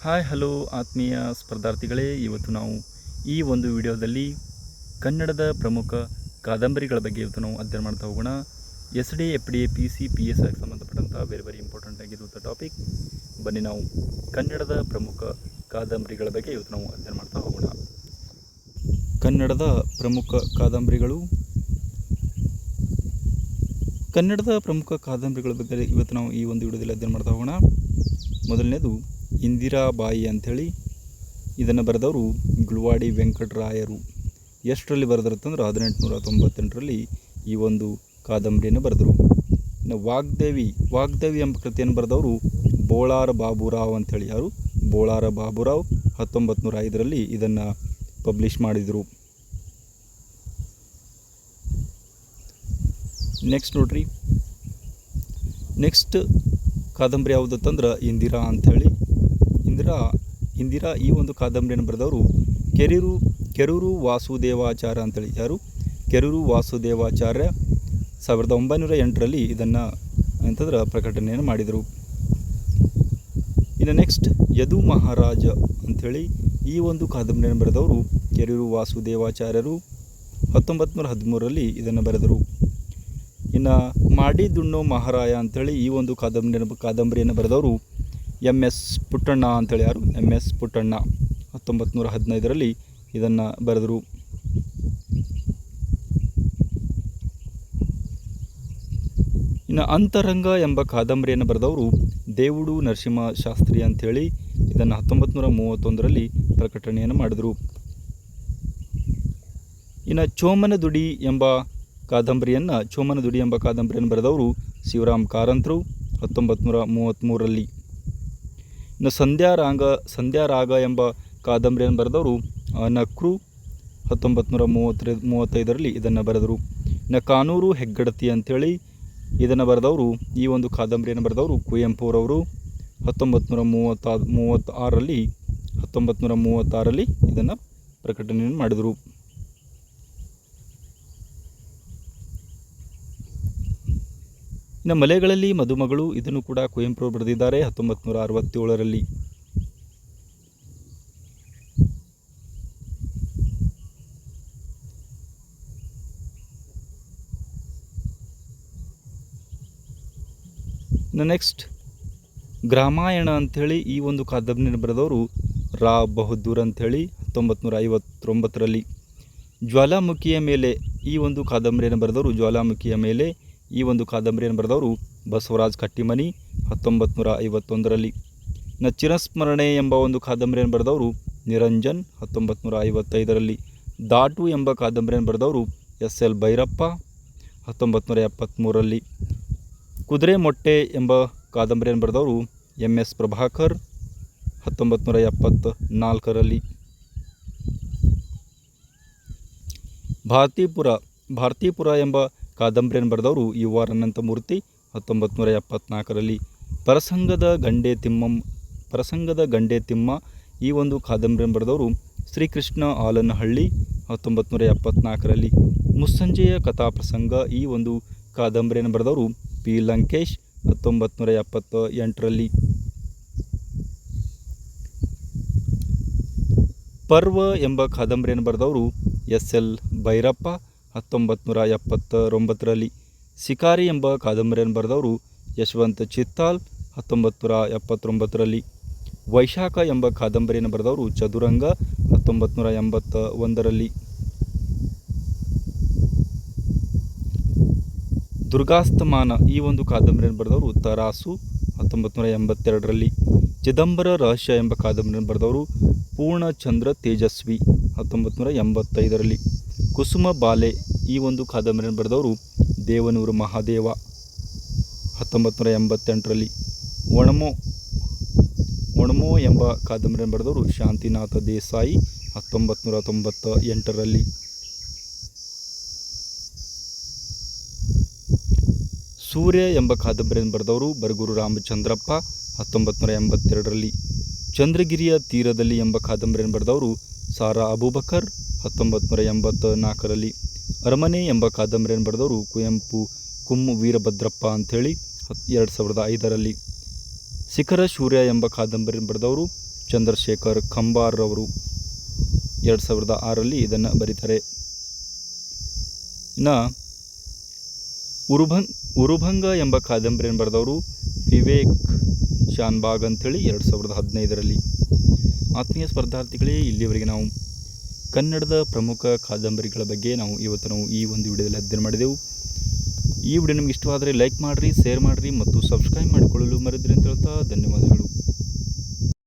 Hi hello ಆತ್ಮೀಯ ಸ್ಪರ್ಧಾರ್ಥಿಗಳೇ, ಇವತ್ತು ನಾವು ಈ ಒಂದು ವಿಡಿಯೋದಲ್ಲಿ ಕನ್ನಡದ ಪ್ರಮುಖ ಕಾದಂಬರಿಗಳ ಬಗ್ಗೆ ಇವತ್ತು ನಾವು ಅಧ್ಯಯನ ಮಾಡ್ತಾ ಹೋಗೋಣ. SD, FD, PC, PS ಆಗಿ ಸಂಬಂಧಪಟ್ಟಂಥ ವೆರಿ ಇಂಪಾರ್ಟೆಂಟ್ ಆಗಿರುವಂಥ ಟಾಪಿಕ್. ಬನ್ನಿ ನಾವು ಕನ್ನಡದ ಪ್ರಮುಖ ಕಾದಂಬರಿಗಳ ಬಗ್ಗೆ ಇವತ್ತು ನಾವು ಅಧ್ಯಯನ ಮಾಡ್ತಾ ಹೋಗೋಣ. ಕನ್ನಡದ ಪ್ರಮುಖ ಕಾದಂಬರಿಗಳು. ಕನ್ನಡದ ಪ್ರಮುಖ ಕಾದಂಬರಿಗಳ ಬಗ್ಗೆ ಇವತ್ತು ನಾವು ಈ ಒಂದು ವಿಡಿಯೋದಲ್ಲಿ ಅಧ್ಯಯನ ಮಾಡ್ತಾ ಹೋಗೋಣ. ಮೊದಲನೇದು ಇಂದಿರಾಬಾಯಿ ಅಂಥೇಳಿ. ಇದನ್ನು ಬರೆದವರು ಗುಲ್ವಾಡಿ ವೆಂಕಟರಾಯರು. ಎಷ್ಟರಲ್ಲಿ ಬರೆದಿರುತ್ತಂದ್ರೆ 1898ರಲ್ಲಿ ಈ ಒಂದು ಕಾದಂಬರಿಯನ್ನು ಬರೆದರು. ಇನ್ನು ವಾಗ್ದೇವಿ ಎಂಬ ಕೃತಿಯನ್ನು ಬರೆದವರು ಬೋಳಾರ ಬಾಬುರಾವ್ ಅಂಥೇಳಿ. ಯಾರು? ಬೋಳಾರ ಬಾಬುರಾವ್ 1905ರಲ್ಲಿ ಇದನ್ನು ಪಬ್ಲಿಷ್ ಮಾಡಿದರು. ನೆಕ್ಸ್ಟ್ ನೋಡ್ರಿ, ನೆಕ್ಸ್ಟ್ ಕಾದಂಬರಿ ಯಾವುದಂತಂದ್ರೆ ಇಂದಿರಾ ಅಂಥೇಳಿ. ಇಂದಿರಾ ಈ ಒಂದು ಕಾದಂಬರಿಯನ್ನು ಬರೆದವರು ಕೆರೂರು ವಾಸುದೇವಾಚಾರ್ಯ ಅಂಥೇಳಿ. ಯಾರು? ಕೆರೂರು ವಾಸುದೇವಾಚಾರ್ಯ 1908ರಲ್ಲಿ ಇದನ್ನು ಅಂತಂದ್ರೆ ಪ್ರಕಟಣೆಯನ್ನು ಮಾಡಿದರು. ಇನ್ನು ನೆಕ್ಸ್ಟ್ ಯದು ಮಹಾರಾಜ ಅಂಥೇಳಿ ಈ ಒಂದು ಕಾದಂಬರಿಯನ್ನು ಬರೆದವರು ಕೆರೂರು ವಾಸುದೇವಾಚಾರ್ಯರು 1913ರಲ್ಲಿ ಇದನ್ನು ಬರೆದರು. ಇನ್ನು ಮಾಡಿದುಣ್ಣೋ ಮಹಾರಾಯ ಅಂಥೇಳಿ ಈ ಒಂದು ಕಾದಂಬರಿಯನ್ನು ಬರೆದವರು MS ಪುಟ್ಟಣ್ಣ ಅಂಥೇಳಿ. ಯಾರು? MS ಪುಟ್ಟಣ್ಣ 1915ರಲ್ಲಿ ಇದನ್ನು ಬರೆದರು. ಇನ್ನು ಅಂತರಂಗ ಎಂಬ ಕಾದಂಬರಿಯನ್ನು ಬರೆದವರು ದೇವುಡು ನರಸಿಂಹ ಶಾಸ್ತ್ರಿ ಅಂಥೇಳಿ ಇದನ್ನು 1931ರಲ್ಲಿ ಪ್ರಕಟಣೆಯನ್ನು ಮಾಡಿದರು. ಇನ್ನು ಚೋಮನದುಡಿ ಎಂಬ ಕಾದಂಬರಿಯನ್ನು ಬರೆದವರು ಶಿವರಾಮ್ ಕಾರಂತರು 1933ರಲ್ಲಿ. ಇನ್ನು ಸಂಧ್ಯಾರಾಗ ಎಂಬ ಕಾದಂಬರಿಯನ್ನು ಬರೆದವರು ನಕ್ರು 1935ರಲ್ಲಿ ಇದನ್ನು ಬರೆದರು. ಇನ್ನು ಕಾನೂರು ಹೆಗ್ಗಡತಿ ಅಂಥೇಳಿ ಇದನ್ನು ಬರೆದವರು ಈ ಒಂದು ಕಾದಂಬರಿಯನ್ನು ಬರೆದವರು ಕುವೆಂಪುರವರು 1936ರಲ್ಲಿ ಇದನ್ನು ಪ್ರಕಟಣೆಯನ್ನು ಮಾಡಿದರು. ಇನ್ನು ಮಲೆಗಳಲ್ಲಿ ಮದುಮಗಳು ಇದನ್ನು ಕೂಡ ಕುವೆಂಪು ಬರೆದಿದ್ದಾರೆ 1967ರಲ್ಲಿ. ಇನ್ನು ನೆಕ್ಸ್ಟ್ ಗ್ರಾಮಾಯಣ ಅಂಥೇಳಿ ಈ ಒಂದು ಕಾದಂಬರಿಯನ್ನು ಬರೆದವರು ರಾ ಬಹದ್ದೂರ್ ಅಂಥೇಳಿ 1959ರಲ್ಲಿ. ಜ್ವಾಲಾಮುಖಿಯ ಮೇಲೆ ಈ ಒಂದು ಕಾದಂಬರಿಯನ್ನು ಬರೆದವರು ಬಸವರಾಜ್ ಕಟ್ಟಿಮನಿ 1951ರಲ್ಲಿ. ಇನ್ನು ಚಿರಸ್ಮರಣೆ ಎಂಬ ಒಂದು ಕಾದಂಬರಿಯನ್ನು ಬರೆದವರು ನಿರಂಜನ್ 1955ರಲ್ಲಿ. ದಾಟು ಎಂಬ ಕಾದಂಬರಿಯನ್ನು ಬರೆದವರು SL ಭೈರಪ್ಪ 1973ರಲ್ಲಿ. ಕುದುರೆ ಮೊಟ್ಟೆ ಎಂಬ ಕಾದಂಬರಿಯನ್ನು ಬರೆದವರು MS ಪ್ರಭಾಕರ್ 1974ರಲ್ಲಿ. ಭಾರತೀಪುರ ಎಂಬ ಕಾದಂಬರಿಯನ್ನು ಬರೆದವರು UR ಅನಂತಮೂರ್ತಿ 1974ರಲ್ಲಿ. ಪರಸಂಗದ ಗಂಡೆ ತಿಮ್ಮ ಈ ಒಂದು ಕಾದಂಬರಿಯನ್ನು ಬರೆದವರು ಶ್ರೀಕೃಷ್ಣ ಆಲನಹಳ್ಳಿ 1974ರಲ್ಲಿ. ಮುಸ್ಸಂಜೆಯ ಕಥಾಪ್ರಸಂಗ ಈ ಒಂದು ಕಾದಂಬರಿಯನ್ನು ಬರೆದವರು P. ಲಂಕೇಶ್ 1978ರಲ್ಲಿ. ಪರ್ವ ಎಂಬ ಕಾದಂಬರಿಯನ್ನು ಬರೆದವರು SL ಭೈರಪ್ಪ 1979ರಲ್ಲಿ. ಶಿಕಾರಿ ಎಂಬ ಕಾದಂಬರಿಯನ್ನು ಬರೆದವರು ಯಶವಂತ ಚಿತ್ತಾಲ್ 1979ರಲ್ಲಿ. ವೈಶಾಖ ಎಂಬ ಕಾದಂಬರಿಯನ್ನು ಬರೆದವರು ಚದುರಂಗ 1981ರಲ್ಲಿ. ದುರ್ಗಾಸ್ತಮಾನ ಈ ಒಂದು ಕಾದಂಬರಿಯನ್ನು ಬರೆದವರು ತರಾಸು 1982ರಲ್ಲಿ. ಚಿದಂಬರ ರಹಸ್ಯ ಎಂಬ ಕಾದಂಬರಿಯನ್ನು ಬರೆದವರು ಪೂರ್ಣಚಂದ್ರ ತೇಜಸ್ವಿ 1985ರಲ್ಲಿ. ಕುಸುಮ ಬಾಲೆ ಈ ಒಂದು ಕಾದಂಬರಿಯನ್ನು ಬರೆದವರು ದೇವನೂರು ಮಹಾದೇವ 1988ರಲ್ಲಿ. ಒಣಮೋ ಎಂಬ ಕಾದಂಬರಿಯನ್ನು ಬರೆದವರು ಶಾಂತಿನಾಥ ದೇಸಾಯಿ 1998ರಲ್ಲಿ. ಸೂರ್ಯ ಎಂಬ ಕಾದಂಬರಿಯನ್ನು ಬರೆದವರು ಬರಗೂರು ರಾಮಚಂದ್ರಪ್ಪ 1982ರಲ್ಲಿ. ಚಂದ್ರಗಿರಿಯ ತೀರದಲ್ಲಿ ಎಂಬ ಕಾದಂಬರಿಯನ್ನು ಬರೆದವರು ಸಾರಾ ಅಬೂಬಕರ್ 1984ರಲ್ಲಿ. ಅರಮನೆ ಎಂಬ ಕಾದಂಬರಿಯನ್ನು ಬರೆದವರು ಕುವೆಂಪು ವೀರಭದ್ರಪ್ಪ ಅಂಥೇಳಿ 2005ರಲ್ಲಿ. ಶಿಖರ ಶೂರ್ಯ ಎಂಬ ಕಾದಂಬರಿಯನ್ನು ಬರೆದವರು ಚಂದ್ರಶೇಖರ್ ಕಂಬಾರ್ ಅವರು 2006ರಲ್ಲಿ ಇದನ್ನು ಬರೀತಾರೆ. ಇನ್ನು ಉರುಭಂಗ ಎಂಬ ಕಾದಂಬರಿಯನ್ನು ಬರೆದವರು ವಿವೇಕ್ ಶಾನ್ಭಾಗ್ ಅಂಥೇಳಿ 2015ರಲ್ಲಿ. ಆತ್ಮೀಯ ಸ್ಪರ್ಧಾರ್ಥಿಗಳೇ, ಇಲ್ಲಿಯವರೆಗೆ ನಾವು ಕನ್ನಡದ ಪ್ರಮುಖ ಕಾದಂಬರಿಗಳ ಬಗ್ಗೆ ಇವತ್ತು ಈ ಒಂದು ವಿಡಿಯೋದಲ್ಲಿ ಅಧ್ಯಯನ ಮಾಡಿದೆವು. ಈ ವಿಡಿಯೋ ನಿಮಗೆ ಇಷ್ಟವಾದರೆ ಲೈಕ್ ಮಾಡಿರಿ, ಶೇರ್ ಮಾಡಿರಿ ಮತ್ತು ಸಬ್ಸ್ಕ್ರೈಬ್ ಮಾಡಿಕೊಳ್ಳಲು ಮರೆದಿರಿ ಅಂತ ಹೇಳ್ತಾ ಧನ್ಯವಾದಗಳು.